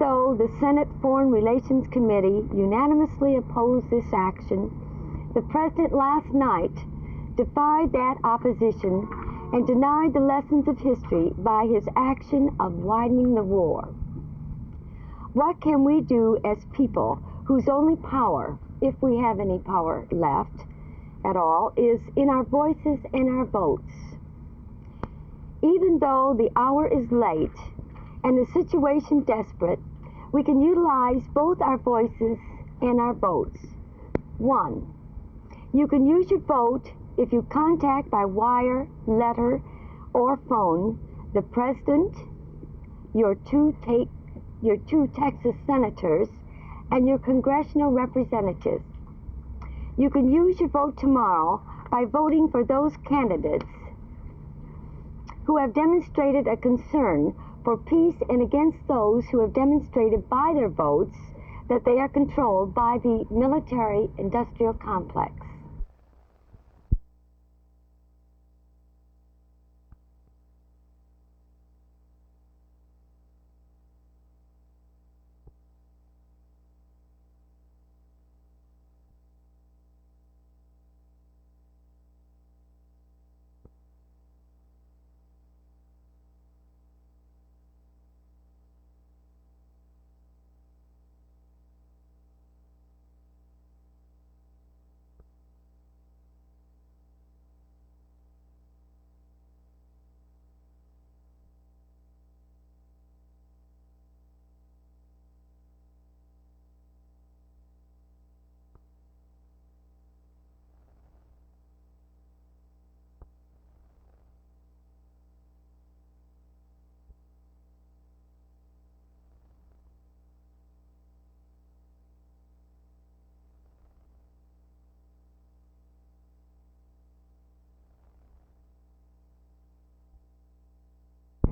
though the Senate Foreign Relations Committee unanimously opposed this action, the President last night defied that opposition and denied the lessons of history by his action of widening the war. What can we do as people whose only power, if we have any power left at all, is in our voices and our votes? Even though the hour is late and the situation desperate, we can utilize both our voices and our votes. 1, you can use your vote if you contact by wire, letter, or phone the President, your two Texas senators, and your congressional representatives. You can use your vote tomorrow by voting for those candidates who have demonstrated a concern for peace and against those who have demonstrated by their votes that they are controlled by the military-industrial complex.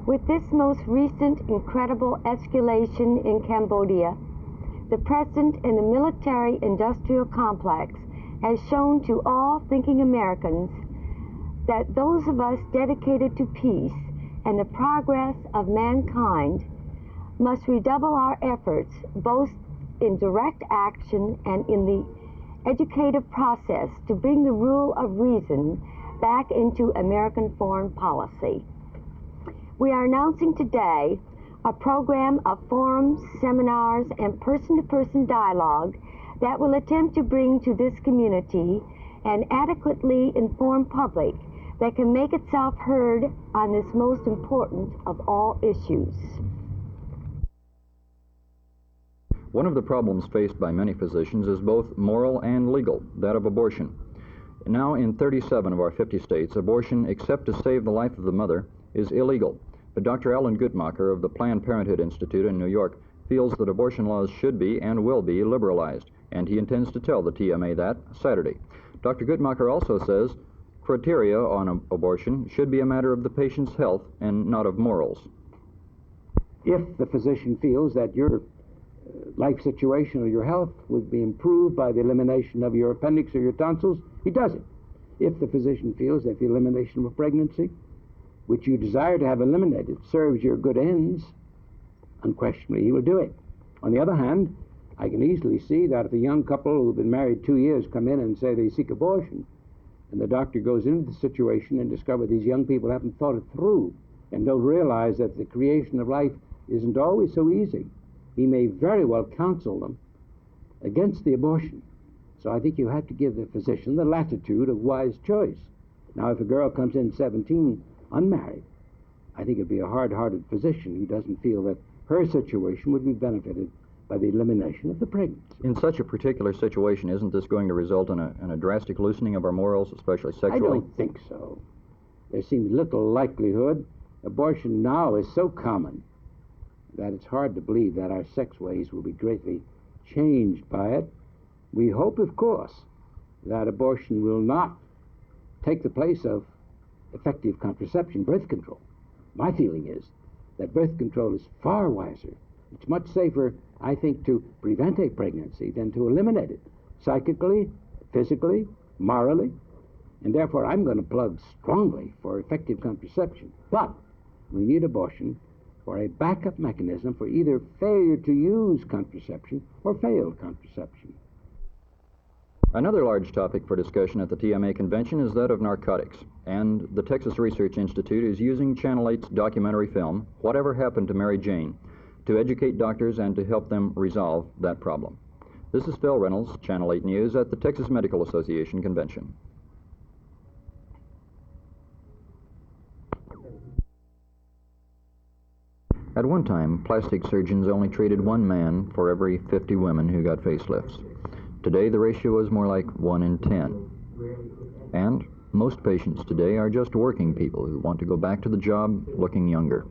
With this most recent incredible escalation in Cambodia, the President and the military-industrial complex has shown to all thinking Americans that those of us dedicated to peace and the progress of mankind must redouble our efforts both in direct action and in the educative process to bring the rule of reason back into American foreign policy. We are announcing today a program of forums, seminars, and person-to-person dialogue that will attempt to bring to this community an adequately informed public that can make itself heard on this most important of all issues. One of the problems faced by many physicians is both moral and legal, that of abortion. Now in 37 of our 50 states, abortion, except to save the life of the mother, is illegal. But Dr. Alan Guttmacher of the Planned Parenthood Institute in New York feels that abortion laws should be and will be liberalized, and he intends to tell the TMA that Saturday. Dr. Guttmacher also says criteria on abortion should be a matter of the patient's health and not of morals. If the physician feels that your life situation or your health would be improved by the elimination of your appendix or your tonsils, he does it. If the physician feels that the elimination of a pregnancy, which you desire to have eliminated, serves your good ends, unquestionably he will do it. On the other hand, I can easily see that if a young couple who've been married 2 years come in and say they seek abortion, and the doctor goes into the situation and discovers these young people haven't thought it through and don't realize that the creation of life isn't always so easy, he may very well counsel them against the abortion. So I think you have to give the physician the latitude of wise choice. Now, if a girl comes in 17, unmarried, I think it'd be a hard-hearted physician who doesn't feel that her situation would be benefited by the elimination of the pregnancy. In such a particular situation, isn't this going to result in a drastic loosening of our morals, especially sexually? I don't think so. There seems little likelihood. Abortion now is so common that it's hard to believe that our sex ways will be greatly changed by it. We hope, of course, that abortion will not take the place of effective contraception, birth control. My feeling is that birth control is far wiser. It's much safer, I think, to prevent a pregnancy than to eliminate it, psychically, physically, morally, and therefore I'm going to plug strongly for effective contraception. But we need abortion or a backup mechanism for either failure to use contraception or failed contraception. Another large topic for discussion at the TMA convention is that of narcotics, and the Texas Research Institute is using Channel 8's documentary film, Whatever Happened to Mary Jane, to educate doctors and to help them resolve that problem. This is Phil Reynolds, Channel 8 News, at the Texas Medical Association convention. At one time, plastic surgeons only treated one man for every 50 women who got facelifts. Today, the ratio is more like 1 in 10. And most patients today are just working people who want to go back to the job looking younger.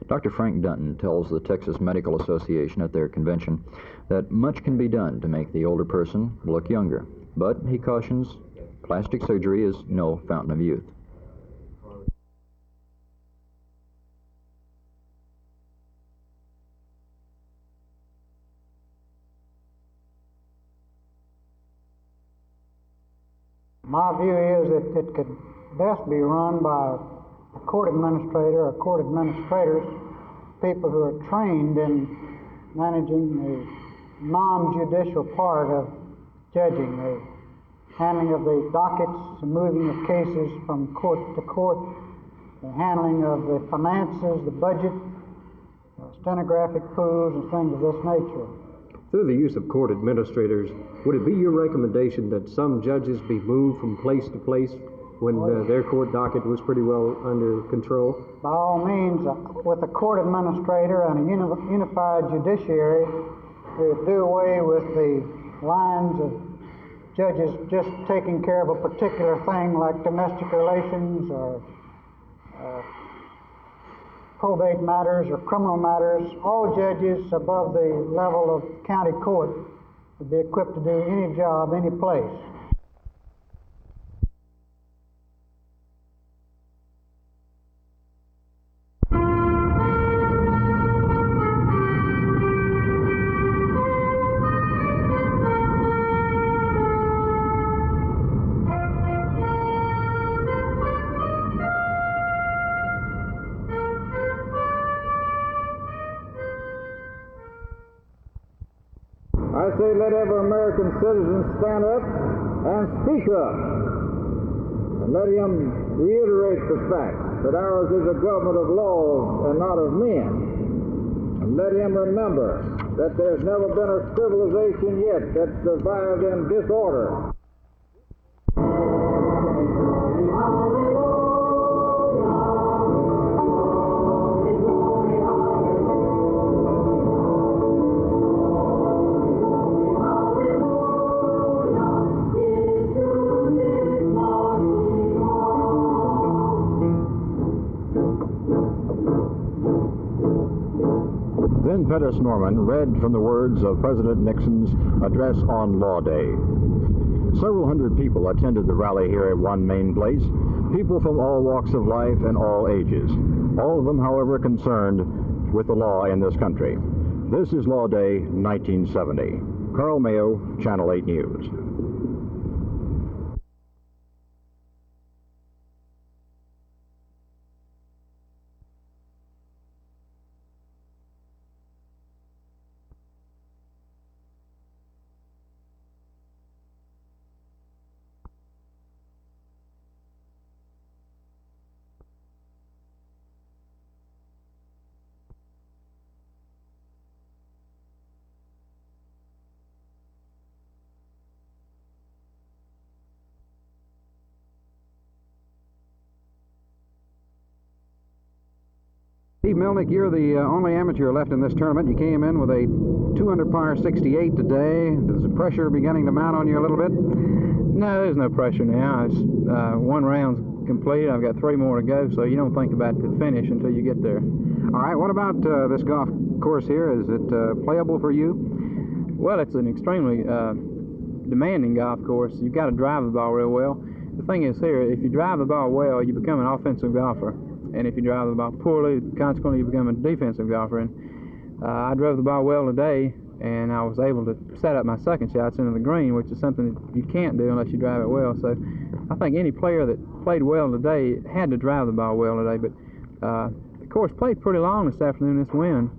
Dr. Frank Dunton tells the Texas Medical Association at their convention that much can be done to make the older person look younger. But, he cautions, plastic surgery is no fountain of youth. My view is that it could best be run by a court administrator or court administrators, people who are trained in managing the non-judicial part of judging, the handling of the dockets, the moving of cases from court to court, the handling of the finances, the budget, stenographic pools, and things of this nature. Through the use of court administrators, would it be your recommendation that some judges be moved from place to place when their court docket was pretty well under control? By all means, with a court administrator and a unified judiciary, we would do away with the lines of judges just taking care of a particular thing like domestic relations or probate matters or criminal matters. All judges above the level of county court would be equipped to do any job, any place. I say let every American citizen stand up and speak up. And let him reiterate the fact that ours is a government of laws and not of men. And let him remember that there's never been a civilization yet that survived in disorder. Then Pettis Norman read from the words of President Nixon's address on Law Day. Several hundred people attended the rally here at One Main Place, people from all walks of life and all ages, all of them, however, concerned with the law in this country. This is Law Day 1970. Carl Mayo, Channel 8 News. Steve Milnick, you're the only amateur left in this tournament. You came in with a 200 par 68 today. Is the pressure beginning to mount on you a little bit? No, there's no pressure now. It's one round's complete. I've got 3 more to go, so you don't think about the finish until you get there. All right, what about this golf course here? Is it playable for you? Well, it's an extremely demanding golf course. You've got to drive the ball real well. The thing is here, if you drive the ball well, you become an offensive golfer. And if you drive the ball poorly, consequently, you become a defensive golfer. And I drove the ball well today, and I was able to set up my second shots into the green, which is something that you can't do unless you drive it well. So I think any player that played well today had to drive the ball well today. But the course played pretty long this afternoon, this wind.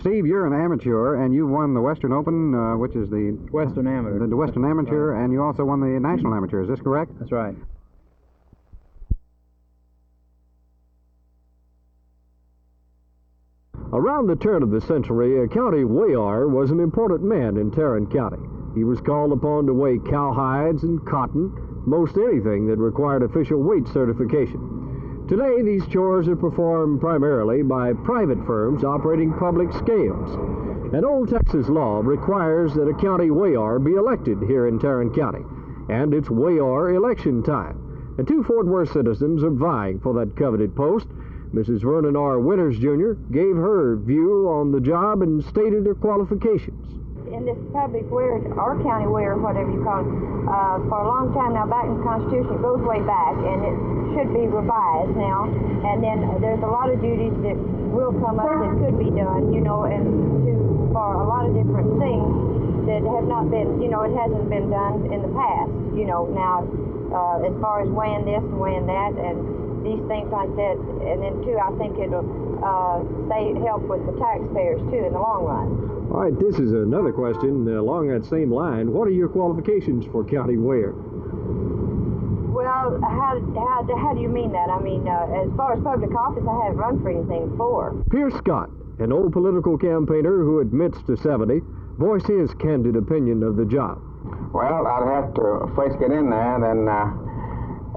Steve, you're an amateur, and you won the Western Open, which is the Western Amateur. The Western Amateur, right. And you also won the National Amateur. Is this correct? That's right. Around the turn of the century, a county weigher was an important man in Tarrant County. He was called upon to weigh cowhides and cotton, most anything that required official weight certification. Today, these chores are performed primarily by private firms operating public scales. An old Texas law requires that a county weigher be elected here in Tarrant County, and it's weigher election time. And two Fort Worth citizens are vying for that coveted post. Mrs. Vernon R. Winters, Jr. gave her view on the job and stated her qualifications. In this public wear, or county wear, whatever you call it, for a long time now, back in the Constitution, it goes way back, and it should be revised now. And then there's a lot of duties that will come up that could be done, for a lot of different things that have not been, it hasn't been done in the past, now as far as weighing this and weighing that, and these things like that, and then too, I think it'll help with the taxpayers too in the long run. All right, this is another question along that same line. What are your qualifications for county wear? Well, how do you mean that? I mean, as far as public office, I haven't run for anything before. Pierce Scott, an old political campaigner who admits to 70, voiced his candid opinion of the job. Well, I'd have to first get in there, then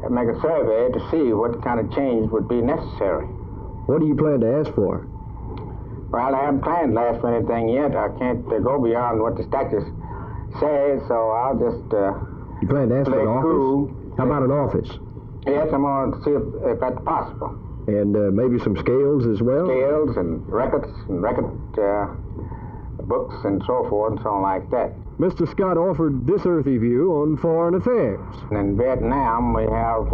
make a survey to see what kind of change would be necessary. What do you plan to ask for? Well, I haven't planned to ask for anything yet. I can't go beyond what the statute says, so I'll just You plan to ask for an office? Cool. How about an office? Yes, I'm going to see if that's possible. And maybe some scales as well? Scales and records and record books and so forth and so on like that. Mr. Scott offered this earthy view on foreign affairs. In Vietnam, we have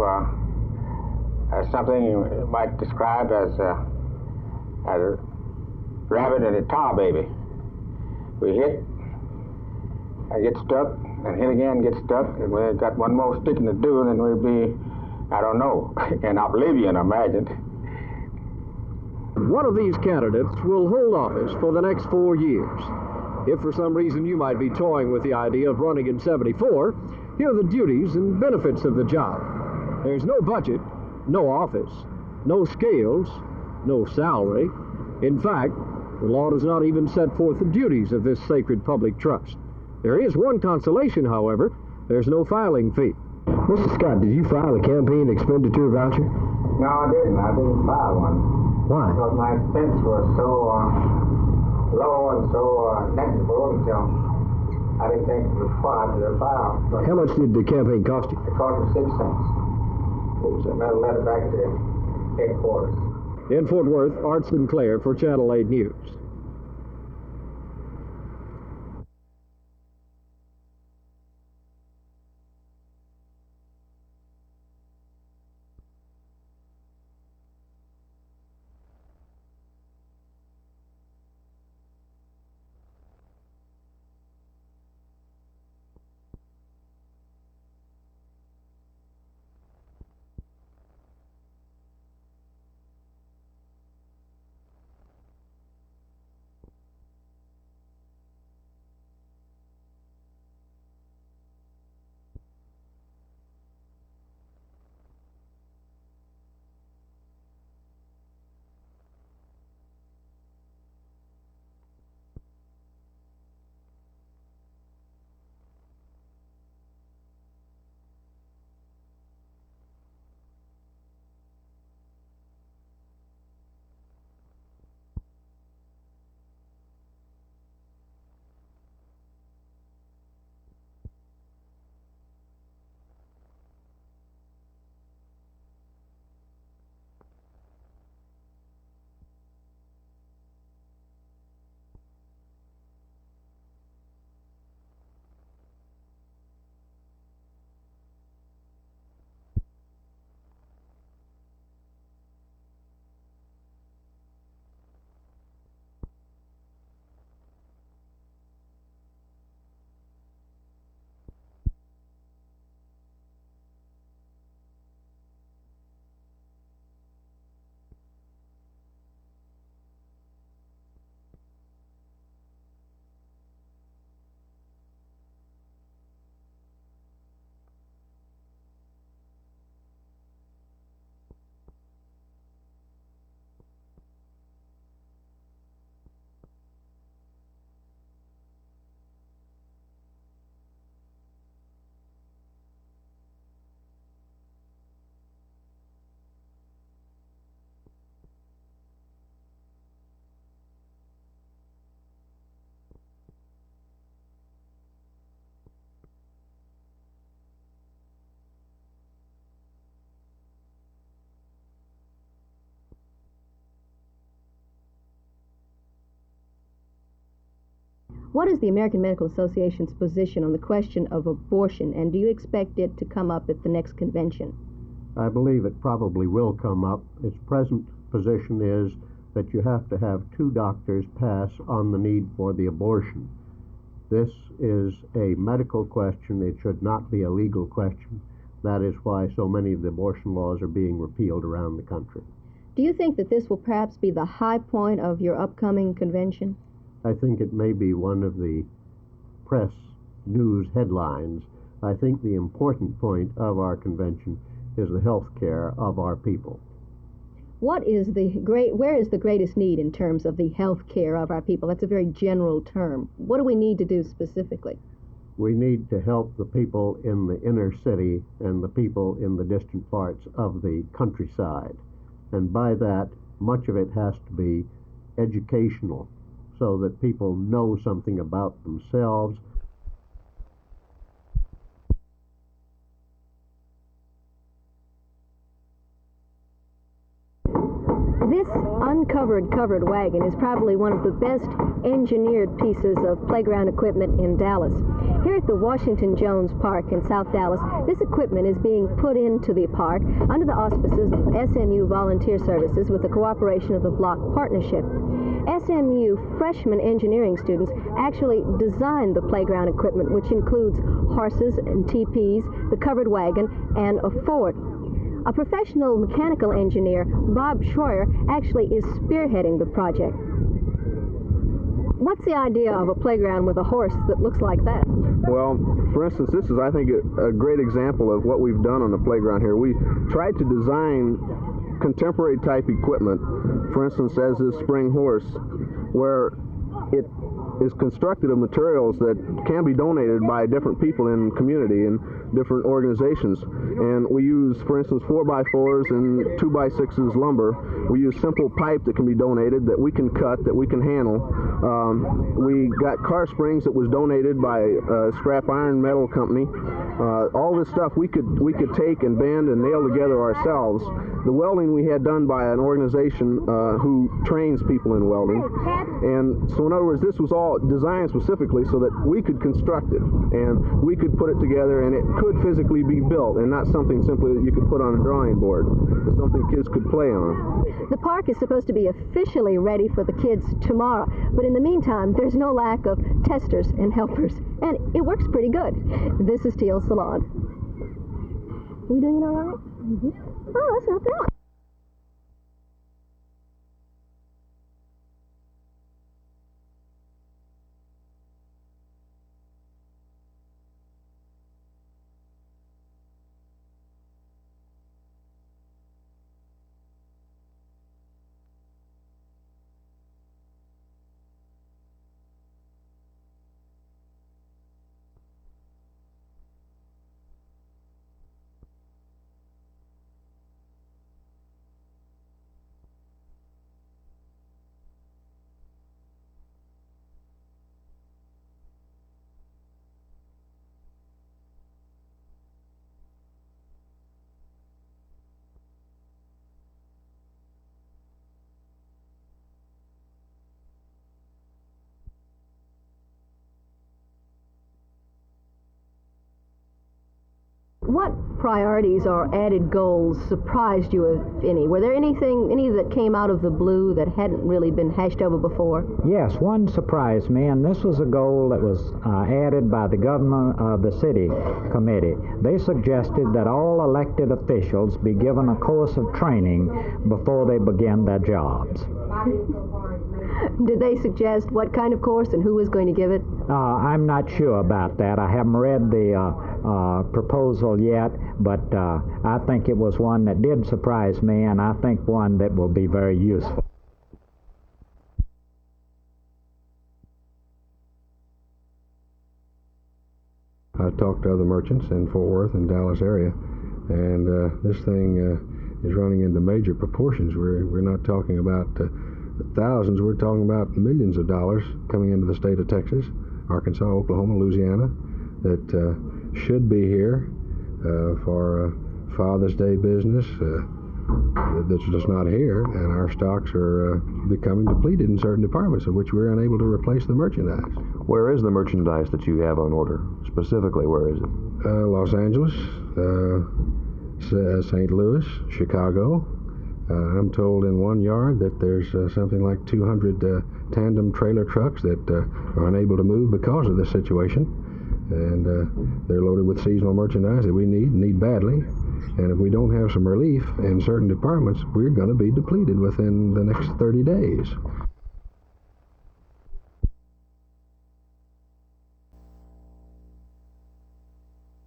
something you might describe as a rabbit and a tar baby. We hit, get stuck, and hit again, get stuck, and we've got one more sticking to do, and then we'll be, I don't know, in oblivion, I imagine. One of these candidates will hold office for the next 4 years. If for some reason you might be toying with the idea of running in 74, here are the duties and benefits of the job. There's no budget, no office, no scales, no salary. In fact, the law does not even set forth the duties of this sacred public trust. There is one consolation, however. There's no filing fee. Mr. Scott, did you file a campaign expenditure voucher? No, I didn't. I didn't file one. Why? Because my expense was so low and so negligible until I didn't think it was required to file. But how much did the campaign cost you? It cost me 6 cents. So another letter back to headquarters. In Fort Worth, Art Sinclair for Channel 8 News. What is the American Medical Association's position on the question of abortion, and do you expect it to come up at the next convention? I believe it probably will come up. Its present position is that you have to have 2 doctors pass on the need for the abortion. This is a medical question. It should not be a legal question. That is why so many of the abortion laws are being repealed around the country. Do you think that this will perhaps be the high point of your upcoming convention? I think it may be one of the press news headlines. I think the important point of our convention is the health care of our people. Where is the greatest need in terms of the health care of our people? That's a very general term. What do we need to do specifically? We need to help the people in the inner city and the people in the distant parts of the countryside. And by that, much of it has to be educational, so that people know something about themselves. This uncovered covered wagon is probably one of the best engineered pieces of playground equipment in Dallas. Here at the Washington Jones Park in South Dallas, this equipment is being put into the park under the auspices of SMU Volunteer Services with the cooperation of the Block Partnership. SMU freshman engineering students actually designed the playground equipment, which includes horses and teepees, the covered wagon, and a fort. A professional mechanical engineer, Bob Schroyer, actually is spearheading the project. What's the idea of a playground with a horse that looks like that? Well, for instance, this is, I think, a great example of what we've done on the playground here. We tried to design contemporary type equipment, for instance, as this spring horse, where it is constructed of materials that can be donated by different people in the community and different organizations. And we use, for instance, 4x4s and 2x6s lumber. We use simple pipe that can be donated, that we can cut, that we can handle. We got car springs that was donated by a scrap iron metal company. All this stuff we could take and bend and nail together ourselves. The welding we had done by an organization who trains people in welding. And so in other words, this was all designed specifically so that we could construct it and we could put it together, and it could physically be built and not something simply that you could put on a drawing board. It's something kids could play on. The park is supposed to be officially ready for the kids tomorrow, but in the meantime, there's no lack of testers and helpers, and it works pretty good. This is Teal's Salon. Are we doing it all right? Mm-hmm. Oh, that's not bad. What priorities or added goals surprised you, if any? Were there any that came out of the blue that hadn't really been hashed over before? Yes, one surprised me, and this was a goal that was added by the government of the city committee. They suggested that all elected officials be given a course of training before they begin their jobs. Did they suggest what kind of course and who was going to give it? I'm not sure about that. I haven't read the proposal yet, but I think it was one that did surprise me, and I think one that will be very useful. I talked to other merchants in Fort Worth and Dallas area, and this thing is running into major proportions. We're not talking about thousands, we're talking about millions of dollars coming into the state of Texas, Arkansas, Oklahoma, Louisiana, that should be here for Father's Day business, that's just not here, and our stocks are becoming depleted in certain departments in which we're unable to replace the merchandise. Where is the merchandise that you have on order? Specifically, where is it? Los Angeles, St. Louis, Chicago. I'm told in one yard that there's something like 200 tandem trailer trucks that are unable to move because of this situation. And they're loaded with seasonal merchandise that we need badly. And if we don't have some relief in certain departments, we're going to be depleted within the next 30 days.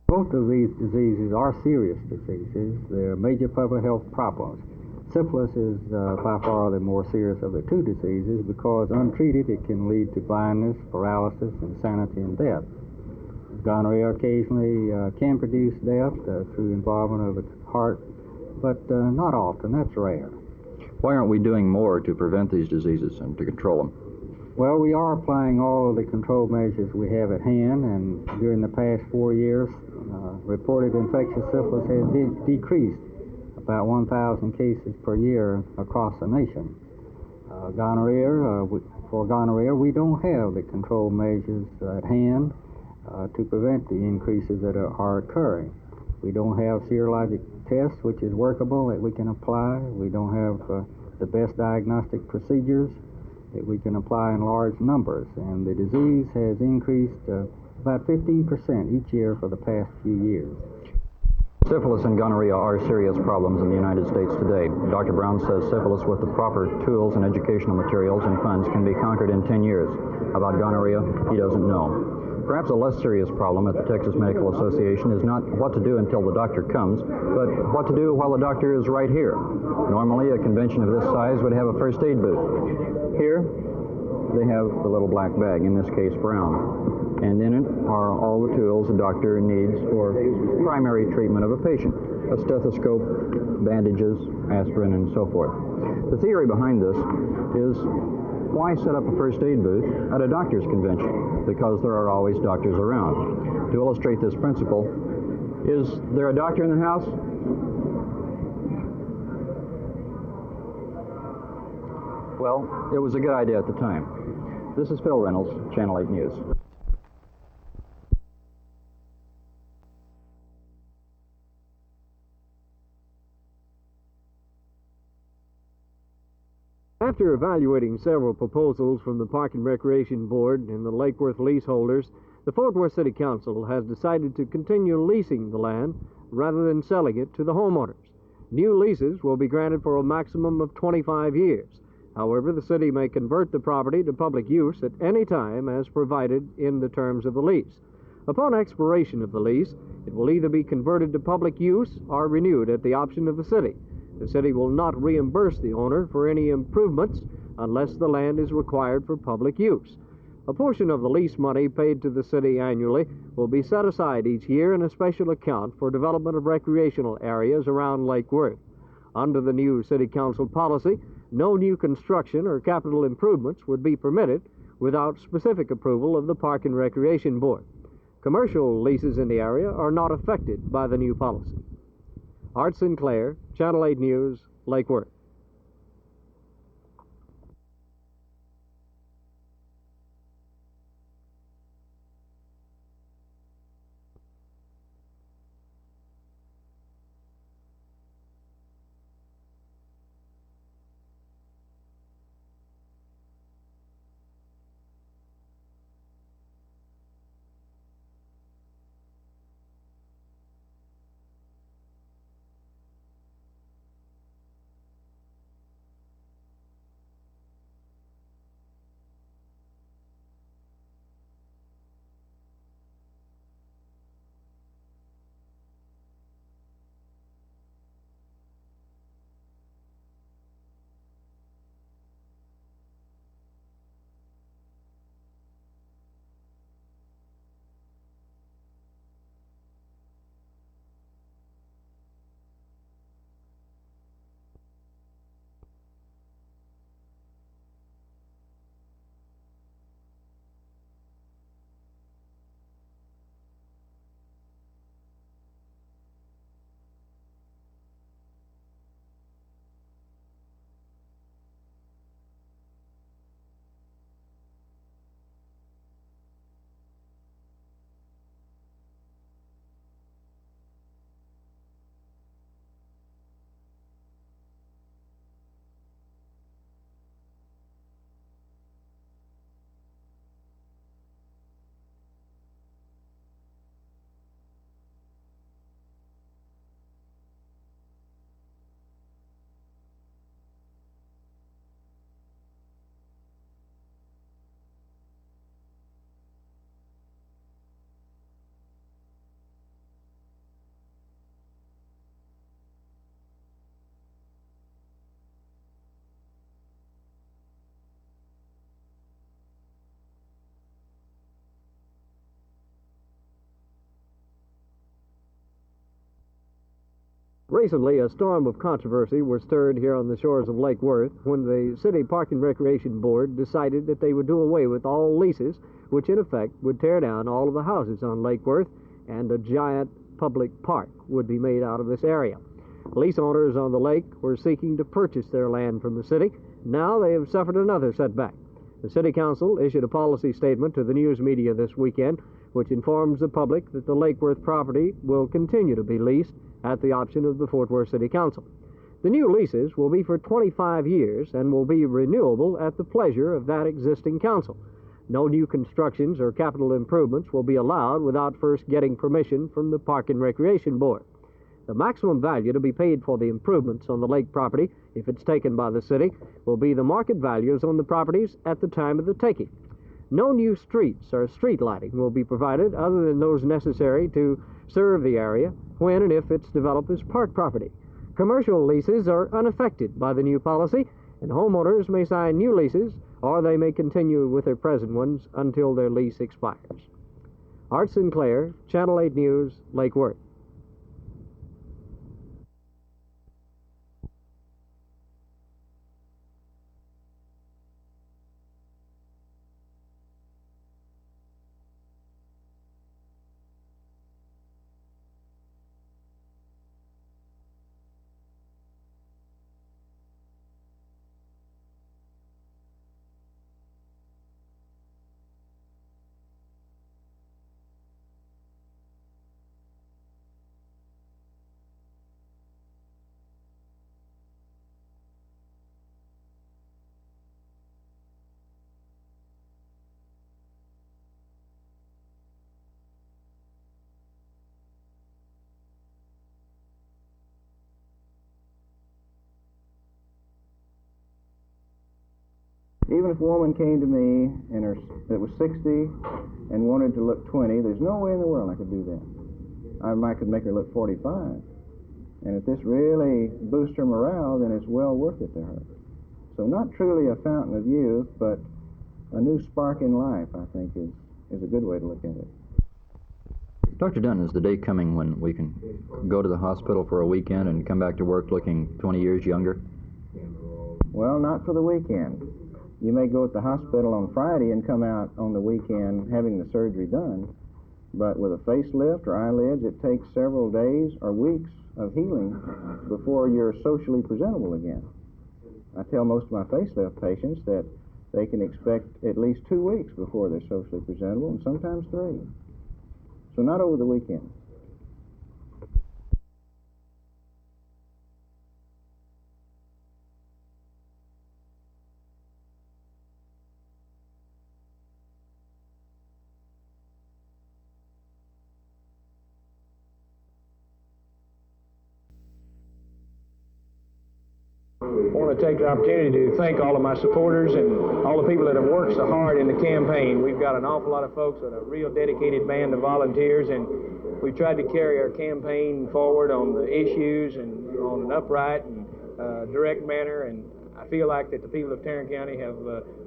Both of these diseases are serious diseases. They're major public health problems. Syphilis is by far the more serious of the two diseases because untreated it can lead to blindness, paralysis, insanity, and death. Gonorrhea occasionally can produce death through involvement of the heart, but not often. That's rare. Why aren't we doing more to prevent these diseases and to control them? Well, we are applying all of the control measures we have at hand, and during the past 4 years, reported infectious syphilis has decreased about 1,000 cases per year across the nation. For gonorrhea, we don't have the control measures at hand to prevent the increases that are occurring. We don't have serologic tests, which is workable, that we can apply. We don't have the best diagnostic procedures that we can apply in large numbers. And the disease has increased about 15% each year for the past few years. Syphilis and gonorrhea are serious problems in the United States today. Dr. Brown says syphilis, with the proper tools and educational materials and funds, can be conquered in 10 years. About gonorrhea, he doesn't know. Perhaps a less serious problem at the Texas Medical Association is not what to do until the doctor comes, but what to do while the doctor is right here. Normally, a convention of this size would have a first aid booth. Here, they have the little black bag, in this case brown, and in it are all the tools a doctor needs for primary treatment of a patient: a stethoscope, bandages, aspirin, and so forth. The theory behind this is, why set up a first aid booth at a doctor's convention? Because there are always doctors around. To illustrate this principle, is there a doctor in the house? Well, it was a good idea at the time. This is Phil Reynolds, Channel 8 News. After evaluating several proposals from the Park and Recreation Board and the Lake Worth leaseholders, the Fort Worth City Council has decided to continue leasing the land rather than selling it to the homeowners. New leases will be granted for a maximum of 25 years. However, the city may convert the property to public use at any time as provided in the terms of the lease. Upon expiration of the lease, it will either be converted to public use or renewed at the option of the city. The city will not reimburse the owner for any improvements unless the land is required for public use. A portion of the lease money paid to the city annually will be set aside each year in a special account for development of recreational areas around Lake Worth. Under the new city council policy, no new construction or capital improvements would be permitted without specific approval of the Park and Recreation Board. Commercial leases in the area are not affected by the new policy. Art Sinclair, Channel 8 News, Lake Worth. Recently, a storm of controversy was stirred here on the shores of Lake Worth when the City Park and Recreation Board decided that they would do away with all leases, which in effect would tear down all of the houses on Lake Worth, and a giant public park would be made out of this area. Lease owners on the lake were seeking to purchase their land from the city. Now they have suffered another setback. The City Council issued a policy statement to the news media this weekend, which informs the public that the Lake Worth property will continue to be leased at the option of the Fort Worth City Council. The new leases will be for 25 years and will be renewable at the pleasure of that existing council. No new constructions or capital improvements will be allowed without first getting permission from the Park and Recreation Board. The maximum value to be paid for the improvements on the lake property, if it's taken by the city, will be the market values on the properties at the time of the taking. No new streets or street lighting will be provided other than those necessary to serve the area when and if it's developed as park property. Commercial leases are unaffected by the new policy, and homeowners may sign new leases or they may continue with their present ones until their lease expires. Art Sinclair, Channel 8 News, Lake Worth. Even if a woman came to me that was 60 and wanted to look 20, there's no way in the world I could do that. I could make her look 45. And if this really boosts her morale, then it's well worth it to her. So not truly a fountain of youth, but a new spark in life, I think, is a good way to look at it. Dr. Dunn, is the day coming when we can go to the hospital for a weekend and come back to work looking 20 years younger? Well, not for the weekend. You may go at the hospital on Friday and come out on the weekend having the surgery done, but with a facelift or eyelids, it takes several days or weeks of healing before you're socially presentable again. I tell most of my facelift patients that they can expect at least 2 weeks before they're socially presentable, and sometimes 3. So not over the weekend. I want to take the opportunity to thank all of my supporters and all the people that have worked so hard in the campaign. We've got an awful lot of folks and a real dedicated band of volunteers, and we've tried to carry our campaign forward on the issues and on an upright and direct manner, and I feel like that the people of Tarrant County have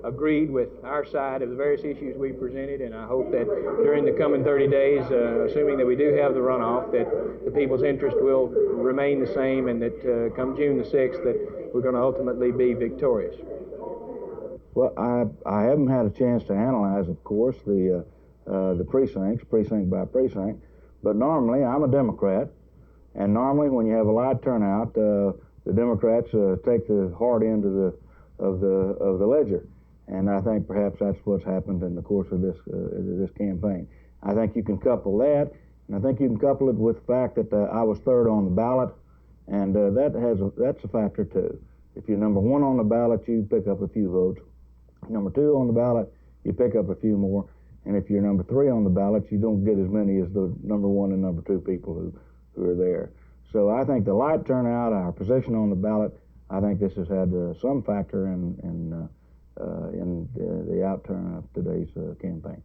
agreed with our side of the various issues we presented, and I hope that during the coming 30 days, assuming that we do have the runoff, that the people's interest will remain the same, and that come June the 6th, that we're going to ultimately be victorious. Well, I haven't had a chance to analyze, of course, the precincts, precinct by precinct, but normally I'm a Democrat, and normally when you have a large turnout, the Democrats take the hard end of the ledger, and I think perhaps that's what's happened in the course of this campaign. I think you can couple that, and I think you can couple it with the fact that I was third on the ballot, and that's a factor too. If you're number 1 on the ballot, you pick up a few votes. Number 2 on the ballot, you pick up a few more, and if you're number 3 on the ballot, you don't get as many as the number 1 and number 2 people who are there. So I think the light turnout, our position on the ballot, I think this has had some factor in the outturn of today's campaign.